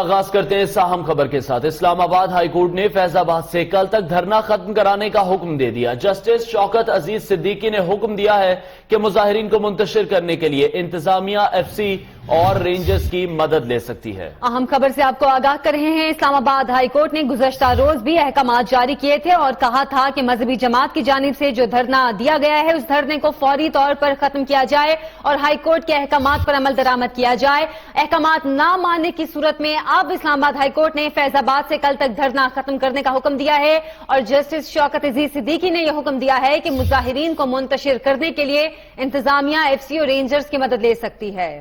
آغاز کرتے ہیں اہم خبر کے ساتھ۔ اسلام آباد ہائی کورٹ نے فیض آباد سے کل تک دھرنا ختم کرانے کا حکم دے دیا۔ جسٹس شوکت عزیز صدیقی نے حکم دیا ہے کہ مظاہرین کو منتشر کرنے کے لیے انتظامیہ ایف سی اور رینجرز کی مدد لے سکتی ہے۔ اہم خبر سے آپ کو آگاہ کر رہے ہیں۔ اسلام آباد ہائی کورٹ نے گزشتہ روز بھی احکامات جاری کیے تھے اور کہا تھا کہ مذہبی جماعت کی جانب سے جو دھرنا دیا گیا ہے اس دھرنے کو فوری طور پر ختم کیا جائے اور ہائی کورٹ کے احکامات پر عمل درآمد کیا جائے۔ احکامات نہ ماننے کی صورت میں اب اسلام آباد ہائی کورٹ نے فیض آباد سے کل تک دھرنا ختم کرنے کا حکم دیا ہے اور جسٹس شوکت عزیز صدیقی نے یہ حکم دیا ہے کہ مظاہرین کو منتشر کرنے کے لیے انتظامیہ ایف سی اور رینجرز کی مدد لے سکتی ہے۔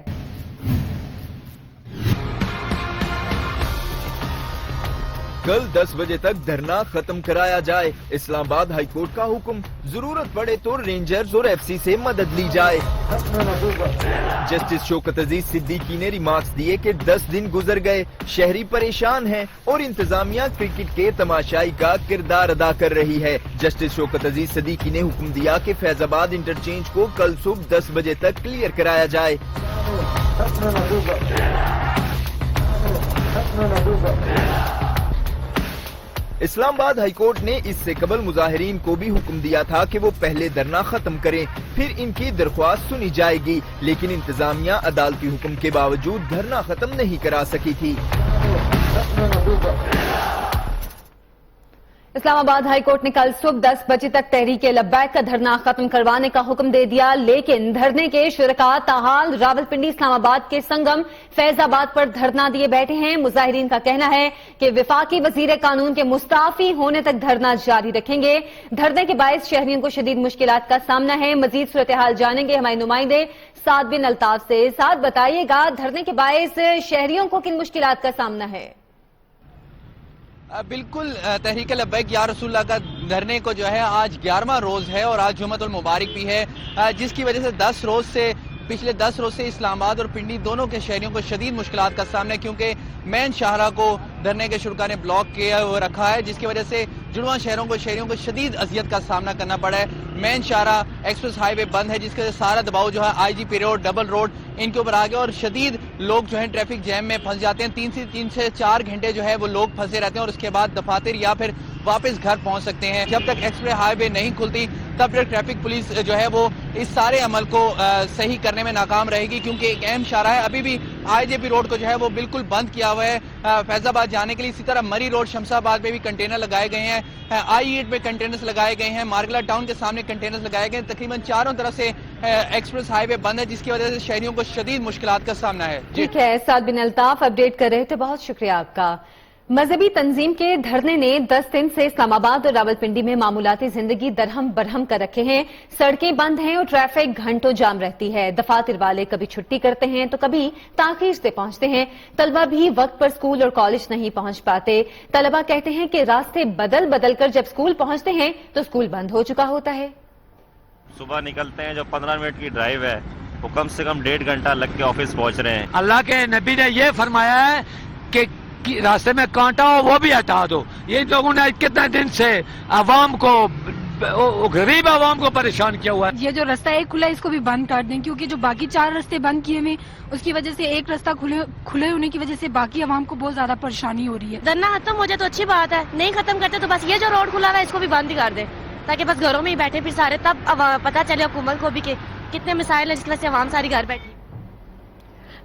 کل 10 بجے تک دھرنا ختم کرایا جائے۔ اسلام آباد ہائی کورٹ کا حکم، ضرورت پڑے تو رینجرز اور ایف سی سے مدد لی جائے۔ جسٹس شوکت عزیز صدیقی نے ریمارکس دیے کہ 10 دن گزر گئے، شہری پریشان ہیں اور انتظامیہ کرکٹ کے تماشائی کا کردار ادا کر رہی ہے۔ جسٹس شوکت عزیز صدیقی نے حکم دیا کہ فیض آباد انٹرچینج کو کل صبح 10 بجے تک کلیئر کرایا جائے۔ اسلام آباد ہائی کورٹ نے اس سے قبل مظاہرین کو بھی حکم دیا تھا کہ وہ پہلے دھرنا ختم کریں، پھر ان کی درخواست سنی جائے گی، لیکن انتظامیہ عدالتی حکم کے باوجود دھرنا ختم نہیں کرا سکی تھی۔ اسلام آباد ہائی کورٹ نے کل صبح 10 بجے تک تحریک لبیک کا دھرنا ختم کروانے کا حکم دے دیا، لیکن دھرنے کے شرکاء تاحال راولپنڈی اسلام آباد کے سنگم فیض آباد پر دھرنا دیے بیٹھے ہیں۔ مظاہرین کا کہنا ہے کہ وفاقی وزیر قانون کے مستعفی ہونے تک دھرنا جاری رکھیں گے۔ دھرنے کے باعث شہریوں کو شدید مشکلات کا سامنا ہے۔ مزید صورتحال جانیں گے ہمارے نمائندے سعد بن الطاف سے۔ سعد، بتائیے گا دھرنے کے باعث شہریوں کو کن مشکلات کا سامنا ہے؟ بالکل، تحریک لبیک یا رسول اللہ کا دھرنے کو جو ہے آج 11واں روز ہے اور آج جمعۃ المبارک بھی ہے، جس کی وجہ سے پچھلے 10 روز سے اسلام آباد اور پنڈی دونوں کے شہریوں کو شدید مشکلات کا سامنا ہے، کیونکہ مین شاہراہ کو دھرنے کے شرکاء نے بلاک کیا رکھا ہے، جس کی وجہ سے جڑواں شہریوں کو شدید اذیت کا سامنا کرنا پڑا ہے۔ مین شاہراہ ایکسپریس ہائی وے بند ہے، جس کی وجہ سے سارا دباؤ جو ہے I J P road, double road ان کے اوپر آ گیا اور شدید لوگ جو ہیں ٹریفک جیم میں پھنس جاتے ہیں۔ 3 سے 4 گھنٹے جو ہے وہ لوگ پھنسے رہتے ہیں اور اس کے بعد دفاتر یا پھر واپس گھر پہنچ سکتے ہیں۔ جب تک ایکسپریس ہائی وے نہیں کھلتی تب تک ٹریفک پولیس جو ہے وہ اس سارے عمل کو صحیح کرنے میں ناکام رہے گی، کیونکہ ایک اہم شاہراہ ہے۔ ابھی بھی آئی جے پی روڈ کو جو ہے وہ بالکل بند کیا ہوا ہے فیض آباد جانے کے لیے۔ اسی طرح مری روڈ شمس آباد میں بھی کنٹینر لگائے گئے ہیں، آئی ایٹ میں کنٹینرز لگائے گئے ہیں، مارگلا ٹاؤن کے سامنے کنٹینرز لگائے گئے ہیں۔ تقریباً چاروں طرف سے ایکسپریس ہائی وے بند ہے، جس کی وجہ سے شہریوں کو شدید مشکلات کا سامنا ہے۔ ٹھیک ہے، سعد بن الطاف اپڈیٹ کر رہے تھے، بہت شکریہ آپ کا۔ مذہبی تنظیم کے دھرنے نے 10 دن سے اسلام آباد اور راولپنڈی میں معمولاتی زندگی درہم برہم کر رکھے ہیں۔ سڑکیں بند ہیں اور ٹریفک گھنٹوں جام رہتی ہے۔ دفاتر والے کبھی چھٹی کرتے ہیں تو کبھی تاخیر سے پہنچتے ہیں۔ طلبہ بھی وقت پر اسکول اور کالج نہیں پہنچ پاتے۔ طلبہ کہتے ہیں کہ راستے بدل کر جب اسکول پہنچتے ہیں تو اسکول بند ہو چکا ہوتا ہے۔ صبح نکلتے ہیں، جو 15 منٹ کی ڈرائیو ہے وہ کم سے کم 1.5 گھنٹہ لگ کے آفس پہنچ رہے ہیں۔ اللہ کے نبی نے یہ فرمایا ہے کہ راستے میں کانٹا ہو وہ بھی ہٹا دو۔ یہ لوگوں نے کتنے دن سے عوام کو، غریب عوام کو پریشان کیا ہوا ہے۔ یہ جو رستہ ایک کھلا ہے اس کو بھی بند کر دیں، کیونکہ جو باقی 4 رستے بند کیے ہوئے اس کی وجہ سے ایک رستہ کھلے ہونے کی وجہ سے باقی عوام کو بہت زیادہ پریشانی ہو رہی ہے۔ دھرنا ختم ہو جائے تو اچھی بات ہے، نہیں ختم کرتے تو بس یہ جو روڈ کھلا ہوا ہے اس کو بھی بند ہی کر دیں، تاکہ بس گھروں میں ہی بیٹھے پھر سارے، تب پتہ چلے حکومت کو بھی کہ کتنے مسائل ہیں جس وجہ سے عوام ساری گھر بیٹھی۔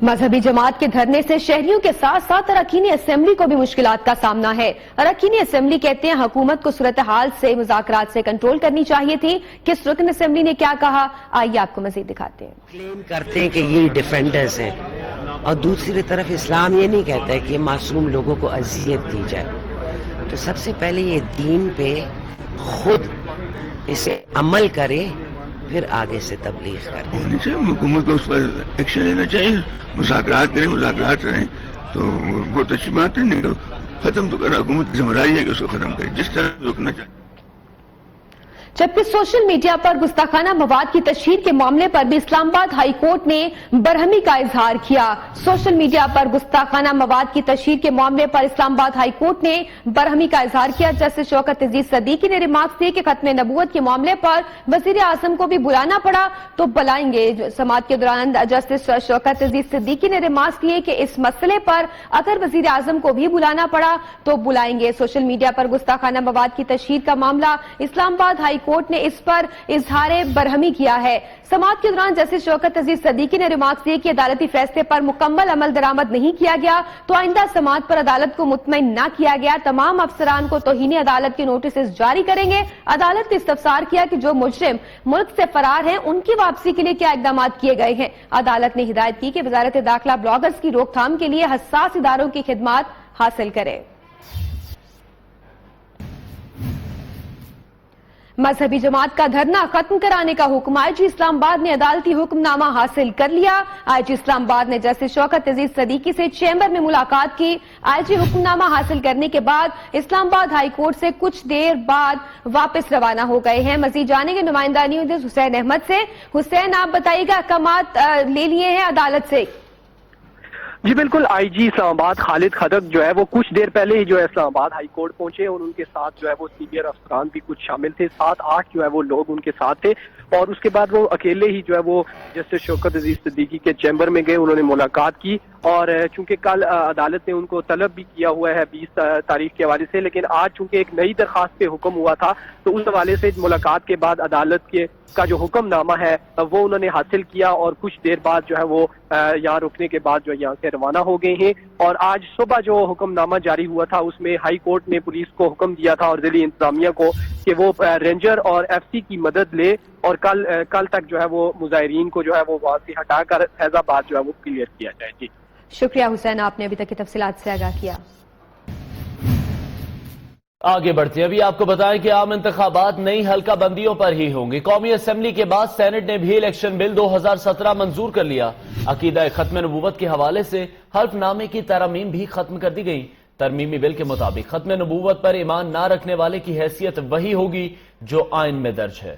مذہبی جماعت کے دھرنے سے شہریوں کے ساتھ ساتھ اراکین اسمبلی کو بھی مشکلات کا سامنا ہے۔ اراکین اسمبلی کہتے ہیں حکومت کو صورتحال سے مذاکرات سے کنٹرول کرنی چاہیے تھی۔ کس رکن اسمبلی نے کیا کہا، آئیے آپ کو مزید دکھاتے ہیں۔ کلیم کرتے ہیں کہ یہ ڈیفینڈرز ہیں اور دوسری طرف اسلام یہ نہیں کہتا ہے کہ معصوم لوگوں کو اذیت دی جائے۔ تو سب سے پہلے یہ دین پہ خود اسے عمل کرے، پھر آگے سے تبلیغ کرے۔ حکومت کو اس پر ایکشن لینا چاہیے، مذاکرات کریں، مذاکرات رہیں تو بہت اچھی بات ہے۔ نہیں تو ختم تو کرنا، حکومت ذمہ داری ہے کہ اس کو ختم کرے جس طرح روکنا چاہیے۔ जबकि सोशल मीडिया पर गुस्ताखाना मवाद की तशहीर के मामले पर भी इस्लामाबाद हाई कोर्ट ने बरहमी का इजहार किया। सोशल मीडिया पर गुस्ताखाना मवाद की तशहीर के मामले पर इस्लामाबाद हाई कोर्ट ने बरहमी का इजहार किया। जस्टिस शौकत अजीज सदीकी ने रिमार्क्स दिए कि खत्म नबूवत के मामले पर वजीर आजम को भी बुलाना पड़ा तो बुलाएंगे। समाअत के दौरान जस्टिस शौकत अजीज सदीकी ने रिमार्क्स दिए कि इस मसले पर अगर वजीर आजम को भी बुलाना पड़ा तो बुलाएंगे। सोशल मीडिया पर गुस्ताखाना मवाद की तशहीर का मामला इस्लामाबाद हाई कोर्ट ने इस पर इजहार बरहमी किया है। समाअत के दौरान जस्टिस शौकत अजीज सदीकी ने रिमार्क्स दिए कि अदालती फैसले पर मुकम्मल अमल दरामद नहीं किया गया तो आइंदा समाअत पर अदालत को मुतमईन न किया गया तमाम अफसरान को तौहीन अदालत के नोटिस जारी करेंगे। अदालत ने इस्तफसार किया कि जो मुजरिम मुल्क से फरार हैं उनकी वापसी के लिए क्या इकदाम किए गए हैं। अदालत ने हिदायत की कि वजारत दाखिला ब्लॉगर्स की रोकथाम के लिए हसास इदारों की खिदमात हासिल करे। मजहबी जमात का धरना खत्म कराने का हुक्म। आईजी इस्लामाबाद ने अदालती हुक्मनामा हासिल कर लिया। आईजी इस्लामाबाद ने जस्टिस शौकत अजीज सदीकी से चैम्बर में मुलाकात की। आईजी हुक्मनामा हासिल करने के बाद इस्लामाबाद हाई कोर्ट से कुछ देर बाद वापस रवाना हो गए हैं। मजीद जानेंगे नुमाइंदा न्यूज़ हुसैन अहमद से। हुसैन, आप बताइएगा, अहकामात ले लिए हैं अदालत से? जी बिल्कुल, आईजी इस्लामाबाद खालिद खदक जो है वो कुछ देर पहले ही जो है इस्लामाबाद हाई कोर्ट पहुंचे और उनके साथ जो है वो सीनियर अफसरान भी कुछ शामिल थे। 7-8 जो है वो लोग उनके साथ थे और उसके बाद वो अकेले ही जो है वो जस्टिस शौकत अजीज सिद्दीकी के चैम्बर में गए। उन्होंने मुलाकात की और चूंकि कल अदालत ने उनको तलब भी किया हुआ है 20 तारीख के हवाले से, लेकिन आज चूंकि एक नई दरखास्त पे हुक्म हुआ था तो उस हवाले से मुलाकात के बाद अदालत का जो हुक्मनामा है वो उन्होंने हासिल किया और कुछ देर बाद जो है वो यहाँ रुकने के बाद जो यहाँ से रवाना हो गए हैं। और आज सुबह जो हुक्मनामा जारी हुआ था उसमें हाई कोर्ट ने पुलिस को हुक्म दिया था और जिली इंतजामिया को कि वो रेंजर और एफसी की मदद ले और कल तक जो है वो मुजाहिरीन को जो है वो वहां से हटाकर फैजाबाद जो है वो क्लियर किया जाए। जी शुक्रिया हुसैन, आपने अभी तक की तफसीलात से आगाह किया। आगे बढ़ते हैं, अभी आपको बताएं कि आम इंतखाबात नई हल्का बंदियों पर ही होंगे। कौमी असेंबली के बाद सेनेट ने भी इलेक्शन बिल 2017 मंजूर कर लिया। अकीदा खत्म नबूवत के हवाले से हल्फनामे की तरमीम भी खत्म कर दी गई। तरमीमी बिल के मुताबिक खत्म नबूवत पर ईमान ना रखने वाले की हैसियत वही होगी जो आइन में दर्ज है।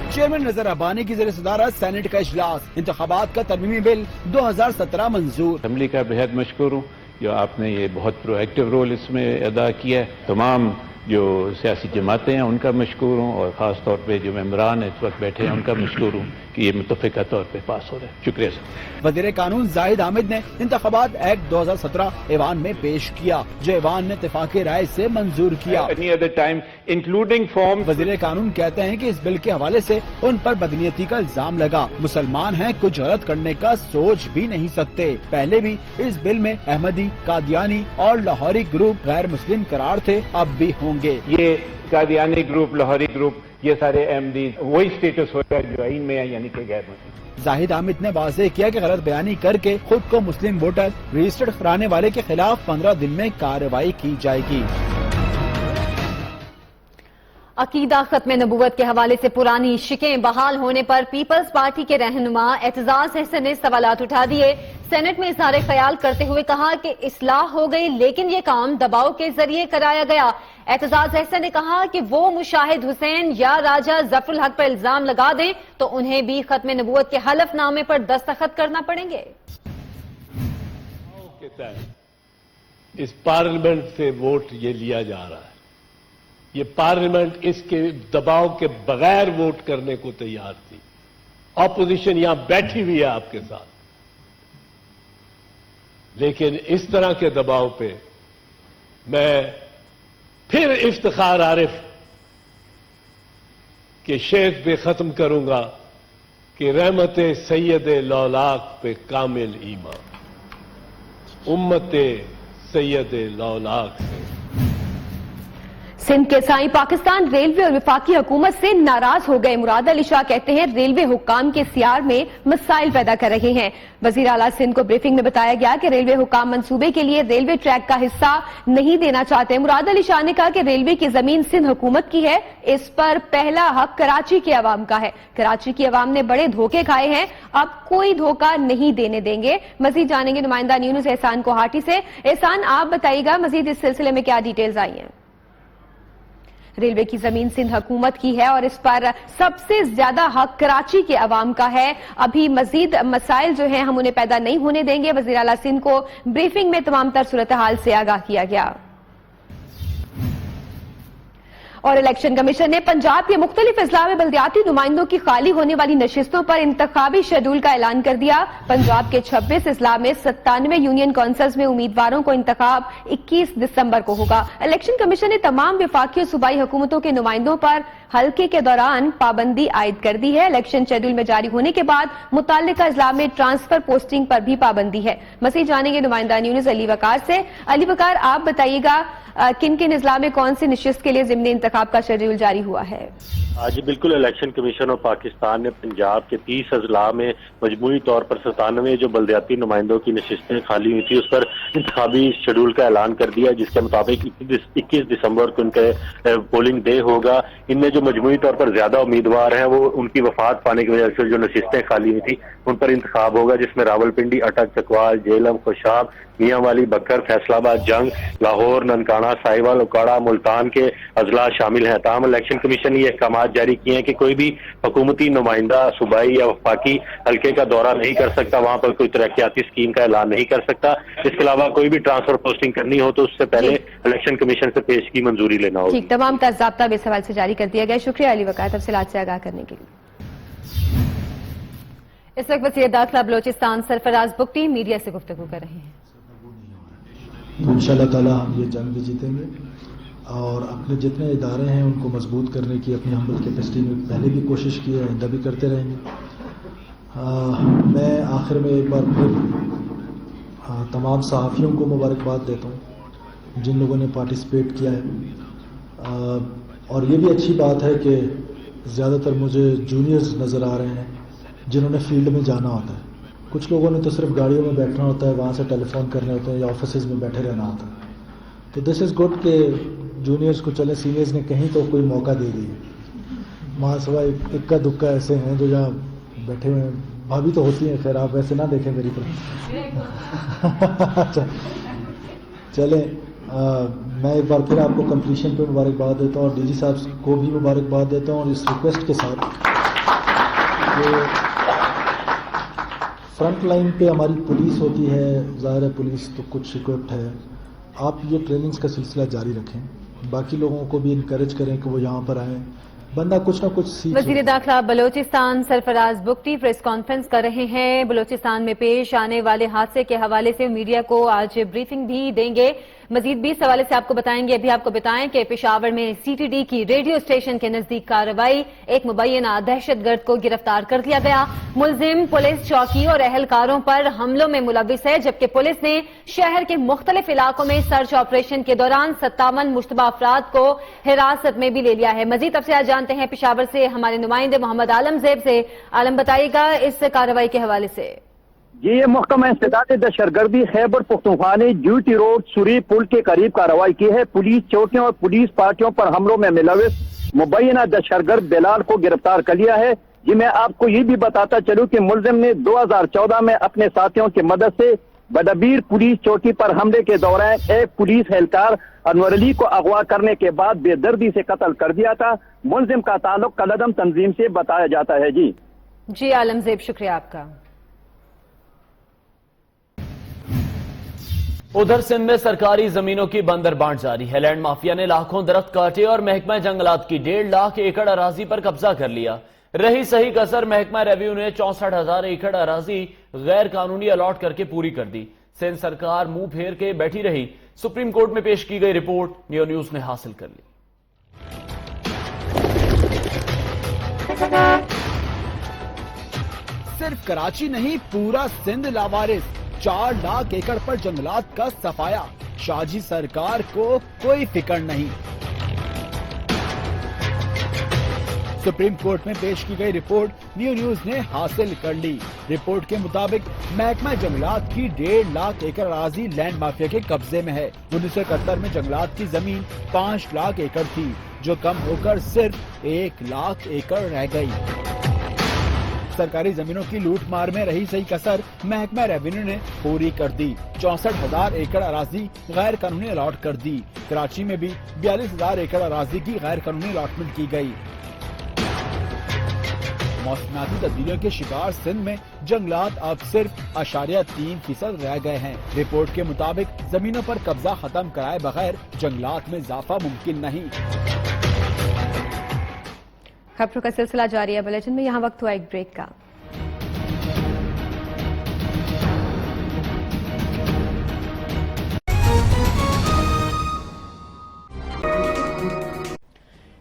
चेयरमैन नजर अबानी की ज़रिए सदारत सेनेट का इजलास, इंतखाबात का तरमीमी बिल 2017 मंजूर। असेंबली का बेहद मशकूर हूँ जो आपने ये बहुत प्रोएक्टिव रोल इसमें अदा किया है। तमाम जो सियासी जमातें हैं उनका मशकूर हूँ और ख़ास तौर पे जो मेंबरान इस वक्त बैठे हैं उनका मशकूर हूँ कि ये मुतफ़िक़ा तौर पे पास हो रहे हैं। शुक्रिया सर। वज़ीर कानून जाहिद हामिद ने इंतखाबात एक्ट 2017 ऐवान में पेश किया जो ऐवान ने इत्तेफ़ाक़ी राय से मंजूर किया। Any other time, including form। वज़ीर कानून कहते हैं कि इस बिल के हवाले से उन पर बदनीयती का इल्जाम लगा। मुसलमान हैं, कुछ गलत करने का सोच भी नहीं सकते। पहले भी इस बिल में अहमदी, कादियानी और लाहौरी ग्रुप गैर मुस्लिम करार थे, अब भी होंगे। ये कादियानी ग्रुप, लाहौरी ग्रुप, ये सारे अहमदी वही स्टेटस होगा जो आइन में है, यानी कि गैर मुस्लिम। जाहिद हामिद ने वाज़ेह किया कि गलत बयानी करके खुद को मुस्लिम वोटर रजिस्टर्ड कराने वाले के खिलाफ 15 दिन में कार्रवाई की जाएगी। अकीदा खत्म नबूवत के हवाले से पुरानी शिकें बहाल होने पर पीपल्स पार्टी के रहनुमा एतजाज अहसन ने सवालात उठा दिए। सेनेट में इज़हार ख्याल करते हुए कहा कि इस्लाह हो गई लेकिन ये काम दबाव के जरिए कराया गया। एतजाज अहसन ने कहा कि वो मुशाहिद हुसैन या राजा जफरुल हक पर इल्जाम लगा दें तो उन्हें भी खत्म नबूवत के हलफनामे पर दस्तखत करना पड़ेंगे। इस पार्लियामेंट से वोट ये लिया जा रहा है, ये पार्लियामेंट इसके दबाव के बगैर वोट करने को तैयार थी। ऑपोजिशन यहां बैठी हुई है आपके साथ, लेकिन इस तरह के दबाव पे मैं फिर इफ्तिखार आरिफ के शेख पे खत्म करूंगा कि रहमत सैयद लौलाक पे कामिल ईमान, उम्मत सैयद लौलाक से। सिंध के साईं पाकिस्तान रेलवे और वफाकी हुकूमत से नाराज हो गए। मुराद अली शाह कहते हैं रेलवे हुक्काम के सियार में मसाइल पैदा कर रहे हैं। वजीर आला सिंध को ब्रीफिंग में बताया गया कि रेलवे हुक्काम मंसूबे के लिए रेलवे ट्रैक का हिस्सा नहीं देना चाहते। मुराद अली शाह ने कहा कि रेलवे की जमीन सिंध हुकूमत की है, इस पर पहला हक कराची की अवाम का है। कराची की अवाम ने बड़े धोखे खाए हैं, अब कोई धोखा नहीं देने देंगे। मजीद जानेंगे नुमाइंदा न्यूज़ एहसान कोहाटी से। एहसान, आप बताइएगा मजीद इस सिलसिले में क्या डिटेल्स आई हैं? रेलवे की जमीन सिंध हुकूमत की है और इस पर सबसे ज्यादा हक कराची के अवाम का है। अभी मजीद मसाइल जो हैं हम उन्हें पैदा नहीं होने देंगे। वज़ीर आला सिंध को ब्रीफिंग में तमाम तर सूरत हाल से आगाह किया गया। और इलेक्शन कमीशन ने पंजाब के मुख्तलिफ अजला में बल्दियाती नुमाइंदों की खाली होने वाली नशिस्तों पर इंतखाबी शेड्यूल का ऐलान कर दिया। पंजाब के 26 अजला में 97 यूनियन काउंसिल्स में उम्मीदवारों को इंतखाब 21 दिसंबर को होगा। इलेक्शन कमीशन ने तमाम वफाकी और सूबाई हुकूमतों के नुमाइंदों पर हल्के के दौरान पाबंदी आयद कर दी है। इलेक्शन शेड्यूल में जारी होने के बाद मुताल्लिका अजला में ट्रांसफर पोस्टिंग पर भी पाबंदी है। मज़ीद जानेंगे नुमाइंदा न्यूज़ अली वकार से। अली वकार, आप बताइएगा किन किन अजला में कौन सी नशिस्त के लिए ज़िमनी इंतखाब का शेड्यूल जारी हुआ है? आज बिल्कुल इलेक्शन कमीशन और पाकिस्तान ने पंजाब के 30 अजला में मजमूई तौर पर 97 जो बल्दियाती नुमाइंदों की नशिस्तें खाली हुई थी उस पर इंतखाबी शेड्यूल का ऐलान कर दिया, जिसके मुताबिक 21 दिसंबर को उनके पोलिंग डे होगा। इनमें जो मजमूई तौर पर ज्यादा उम्मीदवार हैं वो उनकी वफात पाने की वजह से जो नशिस्तें खाली हुई थी उन पर इंतखाब होगा, जिसमें रावलपिंडी, अटक, चकवाल, जेलम, खुशाब, मियांवाली, बकर, फैसलाबाद, जंग, लाहौर, ननकाना, साहिवाल, उकाड़ा, मुल्तान के अजला शामिल हैं। ताहम इलेक्शन कमीशन ने ये अहकाम जारी किए हैं कि कोई भी हुकूमती नुमाइंदा सूबाई या वफाकी हल्के का दौरा नहीं कर सकता, वहां पर कोई तरक्याती स्कीम का ऐलान नहीं कर सकता। इसके अलावा कोई भी ट्रांसफर पोस्टिंग करनी हो तो उससे पहले इलेक्शन कमीशन से पेश की मंजूरी लेना होगी। ठीक, तमाम का ज़ाब्ता बेस सवाल से जारी कर दिया गया। शुक्रिया अली वकार तफसीलात से आगाह करने के लिए। इस वक्त वज़ीर दाखिला बलोचिस्तान सरफराज बुगटी मीडिया से गुफ्तगू कर रहे हैं। इंशाअल्लाह ताला हम ये जंग भी जीतेंगे और अपने जितने इदारे हैं उनको मजबूत करने की अपनी हम्बल कैपेसिटी में पहले भी कोशिश की है, आइंदा भी करते रहेंगे। मैं आखिर में एक बार फिर तमाम सहाफ़ियों को मुबारकबाद देता हूँ जिन लोगों ने पार्टिसिपेट किया है। और ये भी अच्छी बात है कि ज़्यादातर मुझे जूनियर्स नज़र आ रहे हैं जिन्होंने फील्ड में जाना होता है। कुछ लोगों ने तो सिर्फ गाड़ियों में बैठना होता है, वहाँ से टेलीफोन करने होते हैं या ऑफिस में बैठे रहना होता है। तो दिस इज़ गुड कि जूनियर्स को चले सीनियर्स ने कहीं तो कोई मौका दे दिया। वहाँ सिवाय इक्का दुक्का ऐसे हैं जो जहाँ बैठे हुए हैं। भाभी तो होती हैं, खैर आप वैसे ना देखें मेरी तरफ। चले मैं एक बार फिर आपको कंप्लीशन पे मुबारकबाद देता हूँ और डीजी साहब को भी मुबारकबाद देता हूँ और इस रिक्वेस्ट के साथ फ्रंट लाइन पे हमारी पुलिस होती है, ज़ाहिर है पुलिस तो कुछ इक्विप्ड है, आप ये ट्रेनिंग्स का सिलसिला जारी रखें, बाकी लोगों को भी इनकरेज करें कि वो यहाँ पर आएँ, बंदा कुछ ना कुछ सीखे। वज़ीर दाखिला बलोचिस्तान सरफराज बुगटी प्रेस कॉन्फ्रेंस कर रहे हैं। बलोचिस्तान में पेश आने वाले हादसे के हवाले से मीडिया को आज ब्रीफिंग भी देंगे। मजीद भी इस हवाले से आपको बताएंगे। अभी आपको बताएं कि पेशावर में सीटीडी की रेडियो स्टेशन के नजदीक कार्रवाई, एक मुबैना दहशतगर्द को गिरफ्तार कर लिया गया। मुलजिम पुलिस चौकी और अहलकारों पर हमलों में मुलविस है, जबकि पुलिस ने शहर के मुख्तलिफ इलाकों में सर्च ऑपरेशन के दौरान 57 मुश्तबा अफराद को हिरासत में भी ले लिया है। मजीद तफसीलात जानते हैं पेशावर से हमारे नुमाइंदे मोहम्मद आलम ज़ेब से। आलम, बताइएगा इस कार्रवाई के हवाले से। जी, ये महकमा इंसदाद दहशतगर्दी खैबर पख्तूनख्वा ने ड्यूटी रोड सुरी पुल के करीब कार्रवाई की है। पुलिस चौकियों और पुलिस पार्टियों पर हमलों में मुलविस मुबैना दहशतगर्द बिलाल को गिरफ्तार कर लिया है। जी, मैं आपको ये भी बताता चलूं कि मुलजिम ने 2014 में अपने साथियों की मदद से बदबीर पुलिस चौकी पर हमले के दौरान एक पुलिस एहलकार अनवर अली को अगवा करने के बाद बेदर्दी से कत्ल कर दिया था। मुलजिम का ताल्लुक कलदम तंजीम से बताया जाता है। जी आलम ज़ेब, शुक्रिया आपका। उधर सिंध में सरकारी जमीनों की बंदरबांट जारी है। लैंड माफिया ने लाखों दरख्त काटे और महकमा जंगलात की 1.5 लाख एकड़ अराजी पर कब्जा कर लिया। रही सही कसर महकमा रेवेन्यू ने 64,000 एकड़ अराजी गैर कानूनी अलॉट करके पूरी कर दी। सिंध सरकार मुंह फेर के बैठी रही। सुप्रीम कोर्ट में पेश की गई रिपोर्ट नियो न्यूज ने हासिल कर ली। सिर्फ कराची नहीं, पूरा सिंध लावारिस। 4 लाख एकड़ पर जंगलात का सफाया। शाहजी सरकार को कोई फिक्र नहीं। सुप्रीम कोर्ट में पेश की गई रिपोर्ट न्यूज ने हासिल कर ली। रिपोर्ट के मुताबिक महकमा जंगलात की 1.5 लाख एकड़ अराजी लैंड माफिया के कब्जे में है। 1971 में जंगलात की जमीन 5 लाख एकड़ थी, जो कम होकर सिर्फ 1 लाख एकड़ रह गई। सरकारी जमीनों की लूट मार में रही सही कसर महकमा रेवेन्यू ने पूरी कर दी। 64,000 एकड़ अराजी गैर कानूनी अलॉट कर दी। कराची में भी 42,000 एकड़ अराजी की गैर कानूनी अलॉटमेंट की गई। मौसमाती तब्दीलियों के शिकार सिंध में जंगलात अब सिर्फ 0.3% रह गए हैं। रिपोर्ट के मुताबिक जमीनों पर कब्जा खत्म कराए बगैर जंगलात में इजाफा मुमकिन नहीं। खबरों का सिलसिला जारी है। बुलेटिन में यहाँ वक्त हुआ एक ब्रेक का।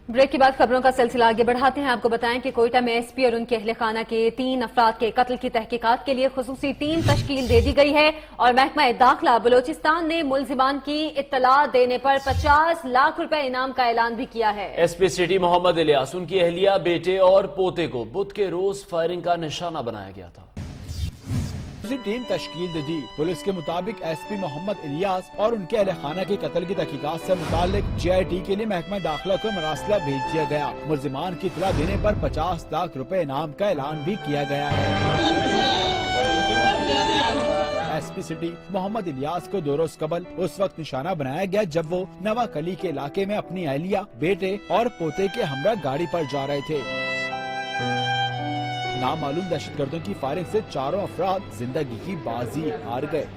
ब्रेक के बाद खबरों का सिलसिला आगे बढ़ाते हैं। आपको बताएं कि कोयटा में एसपी और उनके अहले खाना के 3 अफराद के कत्ल की तहकीकात के लिए खुसूसी टीम तश्कील दे दी गई है और महकमा दाखिला बलोचिस्तान ने मुलजिमान की इत्तला देने पर 50 लाख रुपए इनाम का ऐलान भी किया है। एसपी सिटी मोहम्मद इलियास, उनकी अहलिया, बेटे और पोते को बुध के रोज फायरिंग का निशाना बनाया गया था। टीम तश्कील दे दी। पुलिस के मुताबिक एसपी मोहम्मद इलियास और उनके अहले खाना की कत्ल की तहकीकात से मुतालिक JIT के लिए महकमा दाखिला को मरासला भेज दिया गया। मुलजिमान की इत्तला देने पर 50 लाख रुपए इनाम का ऐलान भी किया गया है। एसपी सिटी मोहम्मद इलियास को 2 रोज कबल उस वक्त निशाना बनाया गया जब वो नवा कली के इलाके में अपनी अहलिया, बेटे और पोते के हमरा गाड़ी पर जा रहे थे। नामालूम दहशतगर्दों की फायरिंग से 4 अफराद जिंदगी की बाजी हार गए।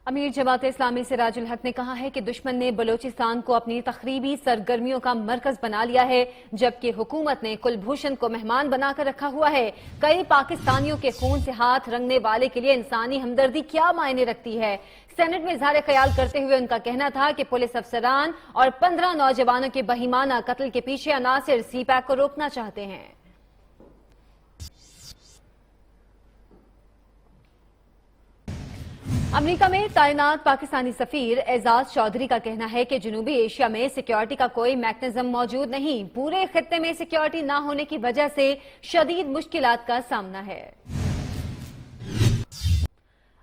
अमीर जमात इस्लामी सिराजुल हक ने कहा है कि दुश्मन ने बलोचिस्तान को अपनी तखरीबी सरगर्मियों का मरकज बना लिया है, जबकि हुकूमत ने कुलभूषण को मेहमान बनाकर रखा हुआ है। कई पाकिस्तानियों के खून से हाथ रंगने वाले के लिए इंसानी हमदर्दी क्या मायने रखती है। सेनेट में इजहार ख्याल करते हुए उनका कहना था कि पुलिस अफसरान और 15 नौजवानों के बहिमाना कत्ल के पीछे अनासिर CPAC को रोकना चाहते हैं। अमेरिका में तैनात पाकिस्तानी सफीर एजाज चौधरी का कहना है कि जनूबी एशिया में सिक्योरिटी का कोई मैकेनिज्म मौजूद नहीं। पूरे खित्ते में सिक्योरिटी न होने की वजह से शदीद मुश्किलात का सामना है।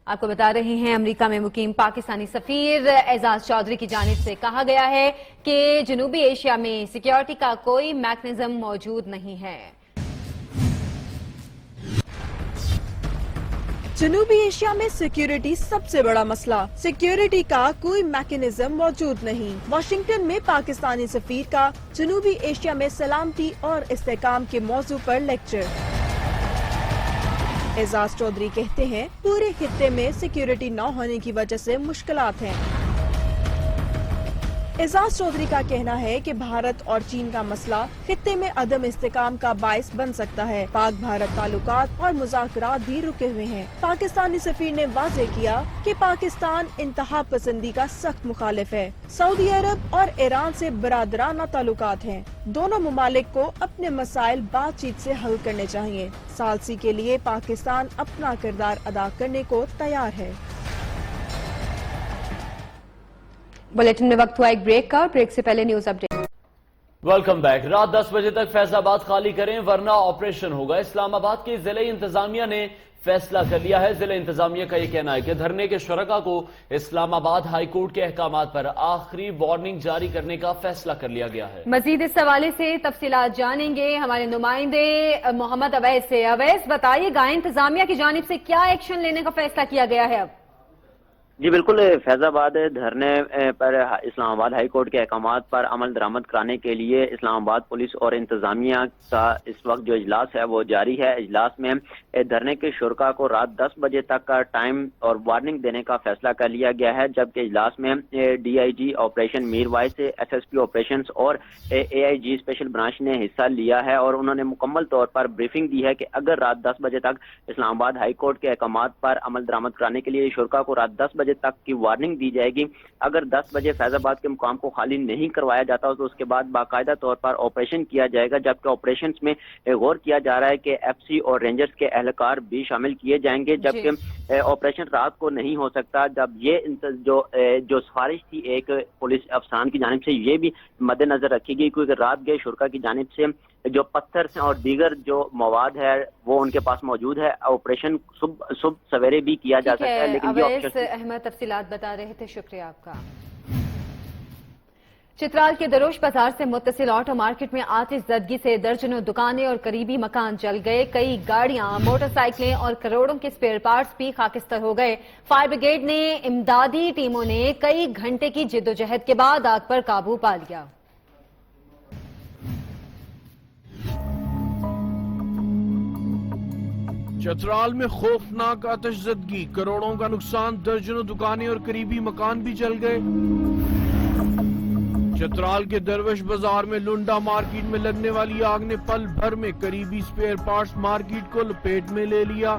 आपको बता रहे हैं, अमेरिका में मुकीम पाकिस्तानी सफीर एजाज चौधरी की जानिब से कहा गया है कि जनूबी एशिया में सिक्योरिटी का कोई मैकेनिज्म मौजूद नहीं है। जनूबी एशिया में सिक्योरिटी सबसे बड़ा मसला। सिक्योरिटी का कोई मैकेनिज्म मौजूद नहीं। वाशिंगटन में पाकिस्तानी सफीर का जनूबी एशिया में सलामती और इस्तेहकाम के मौजू पर लेक्चर। एजाज चौधरी कहते हैं, पूरे खित्ते में सिक्योरिटी न होने की वजह से मुश्किलात हैं। एजाज चौधरी का कहना है कि भारत और चीन का मसला खित्ते में अदम इस्तेकाम का बायस बन सकता है। पाक भारत ताल्लुकात और मुज़ाकरात भी रुके हुए हैं। पाकिस्तानी सफीर ने वाज़ेह किया कि पाकिस्तान इंतहा पसंदी का सख्त मुखालिफ है। सऊदी अरब और ईरान से बरादराना ताल्लुकात हैं। दोनों ममालिक को अपने मसाइल बातचीत से हल करने चाहिए। सालसी के लिए पाकिस्तान अपना किरदार अदा करने को तैयार है। बुलेटिन में वक्त हुआ एक ब्रेक का और ब्रेक से पहले न्यूज अपडेट। Welcome back. रात 10 बजे तक फैजाबाद खाली करें वरना ऑपरेशन होगा। इस्लामाबाद की जिले इंतजामिया ने फैसला कर लिया है। जिला इंतजामिया का यह कहना है कि धरने के शुरका को इस्लामाबाद हाई कोर्ट के अहकामात पर आखिरी वार्निंग जारी करने का फैसला कर लिया गया है। मजीद इस हवाले से तफसीलात जानेंगे हमारे नुमाइंदे मोहम्मद अवैस से। अवैस, बताइएगा इंतजामिया की जानिब से क्या एक्शन लेने का फैसला किया गया है? अब जी बिल्कुल, फैजाबाद धरने पर इस्लामाबाद हाई कोर्ट के अहकामात पर अमल दरामद कराने के लिए इस्लामाबाद पुलिस और इंतजामिया का इस वक्त जो इजलास है वो जारी है। इजलास में धरने के शुरका को रात 10 बजे तक का टाइम और वार्निंग देने का फैसला कर लिया गया है, जबकि इजलास में DIG operation Mir vice, SSP operations और AIG स्पेशल ब्रांच ने हिस्सा लिया है और उन्होंने मुकम्मल तौर पर ब्रीफिंग दी है कि अगर रात 10 बजे तक इस्लामाबाद हाई कोर्ट के अहकामात पर अमल दरामद कराने के लिए शुरका को रात 10 बजे तक की वार्निंग दी जाएगी। अगर 10 बजे फैजाबाद के मुकाम को खाली नहीं करवाया जाता तो उसके बाद बाकायदा तौर पर ऑपरेशन किया जाएगा, जबकि ऑपरेशंस में गौर किया जा रहा है कि FC और रेंजर्स के एहलकार भी शामिल किए जाएंगे, जबकि ऑपरेशन रात को नहीं हो सकता। जब ये जो सिफारिश थी एक पुलिस अफसरान की जानिब से ये भी मद्देनजर रखी गई, क्योंकि रात गए शुरका की जानिब से جو پتھر اور دیگر جو مواد ہے وہ ان کے پاس موجود ہے. آپریشن صبح سویرے بھی کیا جا سکتا ہے، لیکن اویس احمد تفصیلات بتا رہے تھے، شکریہ آپ کا. چترال کے دروش بازار سے متصل آٹو مارکیٹ میں آتش زدگی سے درجنوں دکانیں اور قریبی مکان جل گئے. کئی گاڑیاں، موٹر سائیکلیں اور کروڑوں کے اسپیئر پارٹس بھی خاکستر ہو گئے. فائر بریگیڈ نے امدادی ٹیموں نے کئی گھنٹے کی جدوجہد کے بعد آگ پر قابو پا لیا. چترال میں خوفناک آتش زدگی، کروڑوں کا نقصان، درجنوں دکانیں اور قریبی مکان بھی جل گئے. چترال کے درویش بازار میں لنڈا مارکیٹ میں لگنے والی آگ نے پل بھر میں قریبی اسپیئر پارٹس مارکیٹ کو لپیٹ میں لے لیا.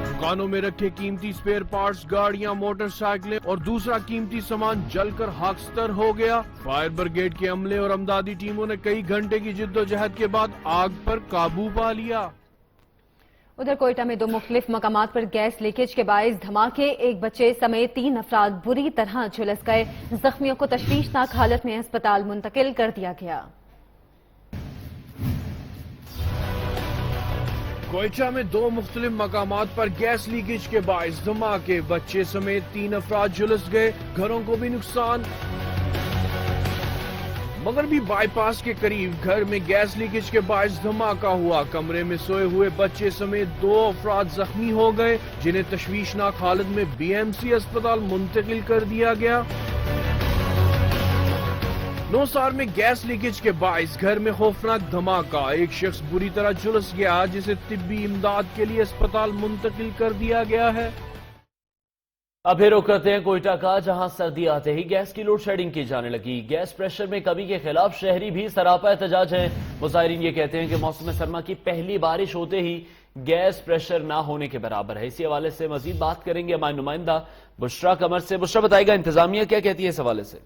دکانوں میں رکھے قیمتی اسپیئر پارٹس، گاڑیاں، موٹر سائیکلیں اور دوسرا قیمتی سامان جل کر خاکستر ہو گیا. فائر بریگیڈ کے عملے اور امدادی ٹیموں نے کئی گھنٹے کی جدوجہد کے بعد آگ پر قابو پا لیا. ادھر کوئٹہ میں 2 مختلف مقامات پر گیس لیکیج کے باعث دھماکے، ایک بچے سمیت 3 افراد بری طرح جھلس گئے. زخمیوں کو تشویشناک حالت میں ہسپتال منتقل کر دیا گیا. کوئٹہ میں 2 مختلف مقامات پر گیس لیکیج کے باعث دھماکے، بچے سمیت 3 افراد جھلس گئے، گھروں کو بھی نقصان. مغربی بائی پاس کے قریب گھر میں گیس لیکیج کے باعث دھماکہ ہوا. کمرے میں سوئے ہوئے بچے سمیت 2 افراد زخمی ہو گئے، جنہیں تشویشناک حالت میں BMC اسپتال منتقل کر دیا گیا. نوسار میں گیس لیکیج کے باعث گھر میں خوفناک دھماکہ، ایک شخص بری طرح جھلس گیا جسے طبی امداد کے لیے اسپتال منتقل کر دیا گیا ہے. اب پھر رخ کرتے ہیں کوئٹہ کا، جہاں سردی آتے ہی گیس کی لوڈ شیڈنگ کی جانے لگی. گیس پریشر میں کمی کے خلاف شہری بھی سراپا احتجاج ہیں. مظاہرین یہ کہتے ہیں کہ موسم سرما کی پہلی بارش ہوتے ہی گیس پریشر نہ ہونے کے برابر ہے. اسی حوالے سے مزید بات کریں گے ہمارے نمائندہ بشرا قمر سے. بشرا بتائے گا انتظامیہ کیا کہتی ہے اس حوالے سے؟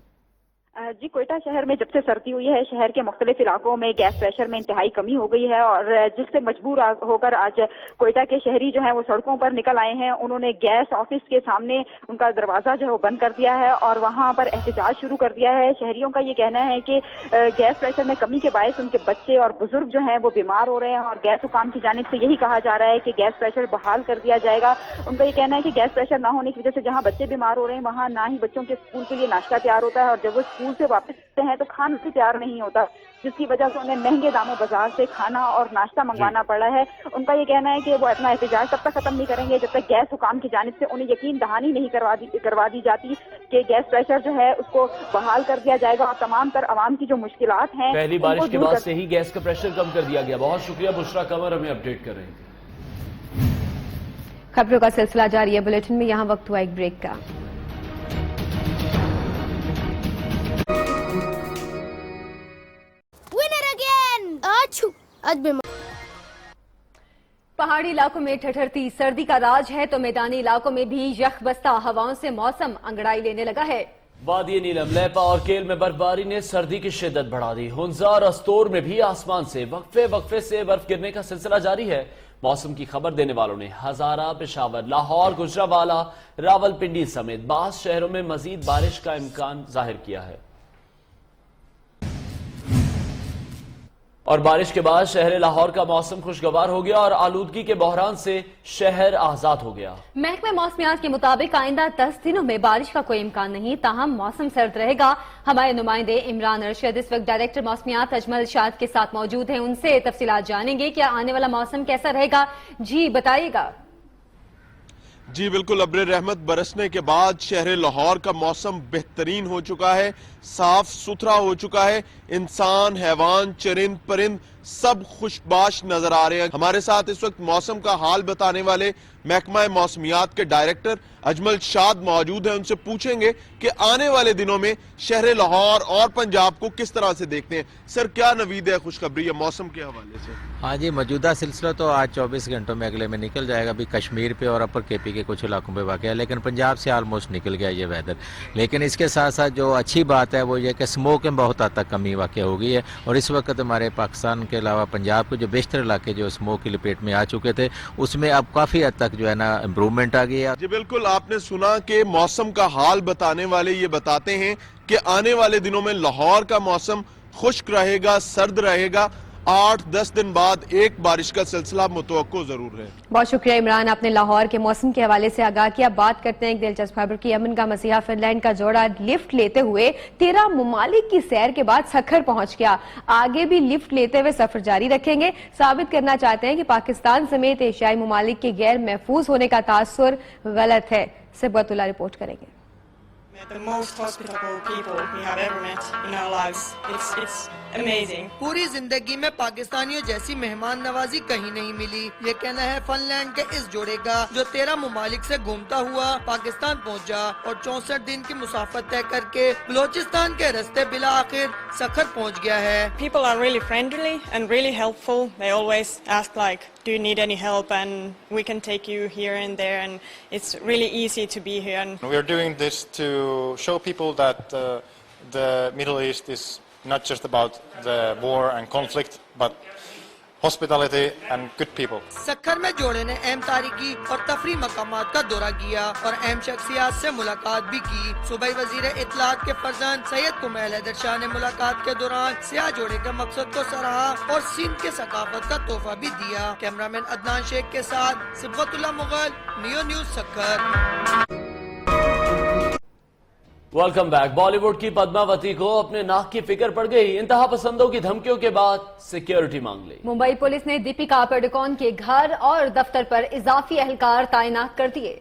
جی، کوئٹہ شہر میں جب سے سردی ہوئی ہے، شہر کے مختلف علاقوں میں گیس پریشر میں انتہائی کمی ہو گئی ہے، اور جس سے مجبور ہو کر آج کوئٹہ کے شہری جو ہیں وہ سڑکوں پر نکل آئے ہیں. انہوں نے گیس آفس کے سامنے ان کا دروازہ جو ہے وہ بند کر دیا ہے اور وہاں پر احتجاج شروع کر دیا ہے. شہریوں کا یہ کہنا ہے کہ گیس پریشر میں کمی کے باعث ان کے بچے اور بزرگ جو ہیں وہ بیمار ہو رہے ہیں، اور گیس حکام کی جانب سے یہی کہا جا رہا ہے کہ گیس پریشر بحال کر دیا جائے گا. ان کا یہ کہنا ہے کہ گیس پریشر نہ ہونے کی وجہ سے جہاں بچے بیمار ہو رہے ہیں وہاں نہ ہی بچوں کے اسکول کے لیے ناشتہ تیار ہوتا ہے، اور جب وہ اسکول سے واپس ہیں تو کھانا بھی تیار نہیں ہوتا، جس کی وجہ سے انہیں مہنگے داموں بازار سے کھانا اور ناشتہ منگوانا پڑ رہا ہے. ان کا یہ کہنا ہے کہ وہ اپنا احتجاج تب تک ختم نہیں کریں گے جب تک گیس حکام کی جانب سے انہیں یقین دہانی نہیں کروا دی جاتی کہ گیس پریشر جو ہے اس کو بحال کر دیا جائے گا اور تمام تر عوام کی جو مشکلات ہیں پہلی بارش کے بعد سے ہی گیس کا پریشر کم کر دیا گیا. بہت شکریہ بشرا قمر، ہمیں اپڈیٹ کر رہے ہیں. خبروں کا سلسلہ جاری ہے. بلیٹن میں یہاں وقت ہوا ایک بریک کا. پہاڑی علاقوں میں ٹھٹھرتی سردی کا راج ہے تو میدانی علاقوں میں بھی یخ بستہ ہواؤں سے موسم انگڑائی لینے لگا ہے. وادی نیلم، لیپا اور کیل میں برف باری نے سردی کی شدت بڑھا دی. ہنزا اور استور میں بھی آسمان سے وقفے سے برف گرنے کا سلسلہ جاری ہے. موسم کی خبر دینے والوں نے ہزارہ، پشاور، لاہور، گجرانوالہ، راولپنڈی سمیت بعض شہروں میں مزید بارش کا امکان ظاہر کیا ہے. اور بارش کے بعد شہر لاہور کا موسم خوشگوار ہو گیا اور آلودگی کے بحران سے شہر آزاد ہو گیا. محکمہ موسمیات کے مطابق آئندہ 10 دنوں میں بارش کا کوئی امکان نہیں، تاہم موسم سرد رہے گا. ہمارے نمائندے عمران ارشد اس وقت ڈائریکٹر موسمیات اجمل شاد کے ساتھ موجود ہیں. ان سے تفصیلات جانیں گے کہ آنے والا موسم کیسا رہے گا. جی بتائیے گا. جی بالکل، ابر رحمت برسنے کے بعد شہر لاہور کا موسم بہترین ہو چکا ہے، صاف ستھرا ہو چکا ہے. انسان، حیوان، چرند پرند سب خوشباش نظر آ رہے ہیں. ہمارے ساتھ اس وقت موسم کا حال بتانے والے محکمہ موسمیات کے ڈائریکٹر اجمل شاد موجود ہیں. ان سے پوچھیں گے کہ آنے والے دنوں میں شہر لاہور اور پنجاب کو کس طرح سے دیکھتے ہیں. سر، کیا نوید ہے خوشخبری ہے موسم کے حوالے سے؟ ہاں جی، موجودہ سلسلہ تو آج 24 گھنٹوں میں اگلے میں نکل جائے گا. ابھی کشمیر پہ اور اپر کے پی کے کچھ علاقوں پہ واقع ہے، لیکن پنجاب سے آلموسٹ نکل گیا یہ ویدر. لیکن اس کے ساتھ ساتھ جو اچھی بات ہے وہ یہ کہ اسموک میں بہت حد تک کمی واقع ہو گئی ہے، اور اس وقت ہمارے پاکستان کے علاوہ پنجاب کے جو بیشتر علاقے جو اسموک کی لپیٹ میں آ چکے تھے اس میں اب کافی حد تک جو ہے نا امپروومنٹ آ گئی ہے. جی بالکل، آپ نے سنا کہ موسم کا حال بتانے والے یہ بتاتے ہیں کہ آنے والے دنوں میں لاہور کا موسم خشک رہے گا، سرد رہے گا. 8-10 دن بعد ایک بارش کا سلسلہ متوقع ضرور ہے. بہت شکریہ عمران، آپ نے لاہور کے موسم کے حوالے سے آگاہ کیا. بات کرتے ہیں ایک دلچسپ خبر کی. یمن کا مسیحا فن لینڈ کا جوڑا لفٹ لیتے ہوئے 13 ممالک کی سیر کے بعد سکھر پہنچ گیا. آگے بھی لفٹ لیتے ہوئے سفر جاری رکھیں گے. ثابت کرنا چاہتے ہیں کہ پاکستان سمیت ایشیائی ممالک کے غیر محفوظ ہونے کا تاثر غلط ہے. سبغت اللہ رپورٹ کریں گے. The most hospitable people we have ever met in our lives. It's amazing. پوری زندگی میں پاکستانیوں جیسی مہمان نوازی کہیں نہیں ملی. یہ کہنا ہے فن لینڈ کے اس جوڑے کا جو 13 ممالک سے گھومتا ہوا پاکستان پہنچا اور 64 دن کی مسافت طے کر کے بلوچستان کے رستے بالآخر سکھر پہنچ گیا ہے. People are really friendly and really helpful. They always ask like, do you need any help, and we can take you here and there, and it's really easy to be here. And we are doing this to show people that the Middle East is not just about the war and conflict, but hospitality and good people. Sukkur میں جوڑے نے اہم تاریخی اور تفریح مقامات کا دورہ کیا اور اہم شخصیات سے ملاقات بھی کی. صوبائی وزیر اطلاعات کے فرزند سید کمیل حیدر شاہ نے ملاقات کے دوران سیاہ جوڑے کے مقصد کو سراہا اور سندھ کے ثقافت کا تحفہ بھی دیا. کیمرامین عدنان شیخ کے ساتھ Sibghat Ullah Mughal, Neo News Sukkur. Welcome back. Bollywood کی پدماوتی کو اپنے ناک کی فکر پڑ گئی. انتہا پسندوں کی دھمکیوں کے بعد سیکیورٹی مانگ لی. ممبئی پولیس نے دیپیکا پڈوکون کے گھر اور دفتر پر اضافی اہلکار تعینات کر دیے.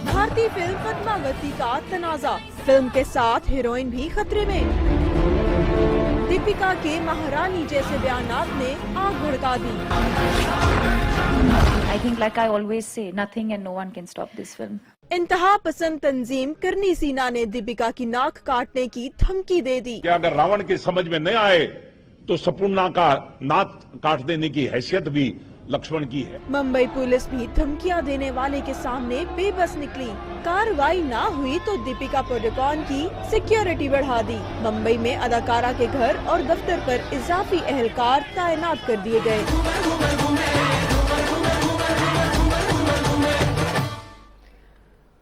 بھارتی فلم پدماوتی کا تنازع، فلم کے ساتھ ہیروئن بھی خطرے میں. دیپیکا کے مہارانی جیسے بیانات نے آگ بھڑکا دی. I think like I always say, nothing and no one can stop this film. انتہا پسند تنظیم کرنی سینا نے دیپیکا کی ناک کاٹنے کی دھمکی دے دی. کہ اگر راون کی سمجھ میں نہیں آئے تو سپرنا کا ناک کاٹ دینے کی حیثیت بھی لکشمن کی ہے. ممبئی پولیس بھی دھمکیاں دینے والے کے سامنے بے بس نکلی. کارروائی نہ ہوئی تو دیپیکا پڈوکون کی سیکیورٹی بڑھا دی. ممبئی میں اداکارہ کے گھر اور دفتر پر اضافی اہلکار تعینات کر دیے گئے.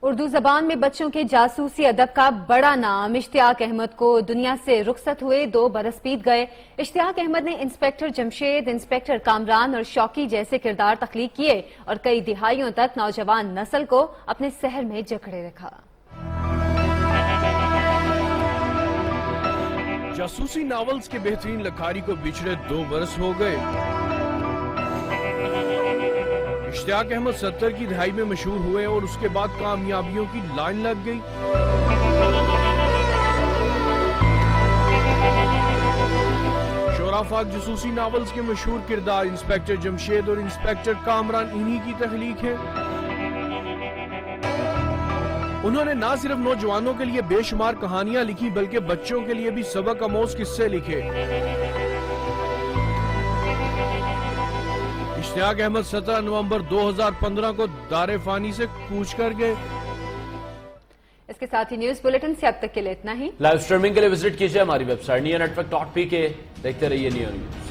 اردو زبان میں بچوں کے جاسوسی ادب کا بڑا نام اشتیاق احمد کو دنیا سے رخصت ہوئے 2 برس بیت گئے. اشتیاق احمد نے انسپیکٹر جمشید، انسپیکٹر کامران اور شوقی جیسے کردار تخلیق کیے اور کئی دہائیوں تک نوجوان نسل کو اپنے سحر میں جکڑے رکھا. جاسوسی ناولز کے بہترین لکھاری کو بچھڑے 2 برس ہو گئے. اشتیاق احمد 70 کی دہائی میں مشہور ہوئے اور اس کے بعد کامیابیوں کی لائن لگ گئی. شورافاق جاسوسی ناولز کے مشہور کردار انسپیکٹر جمشید اور انسپیکٹر کامران انہی کی تخلیق ہے. انہوں نے نہ صرف نوجوانوں کے لیے بے شمار کہانیاں لکھی بلکہ بچوں کے لیے بھی سبق آموز قصے لکھے. اشتیاق احمد 17 نومبر 2015 کو دار فانی سے کوچ کر گئے. اس کے ساتھ ہی نیوز بلیٹن سے اب تک کے لیے اتنا ہی. لائیو سٹریمنگ کے لیے وزٹ کیجئے ہماری ویب سائٹ neonetwork.pk. دیکھتے رہیے نیو نیوز.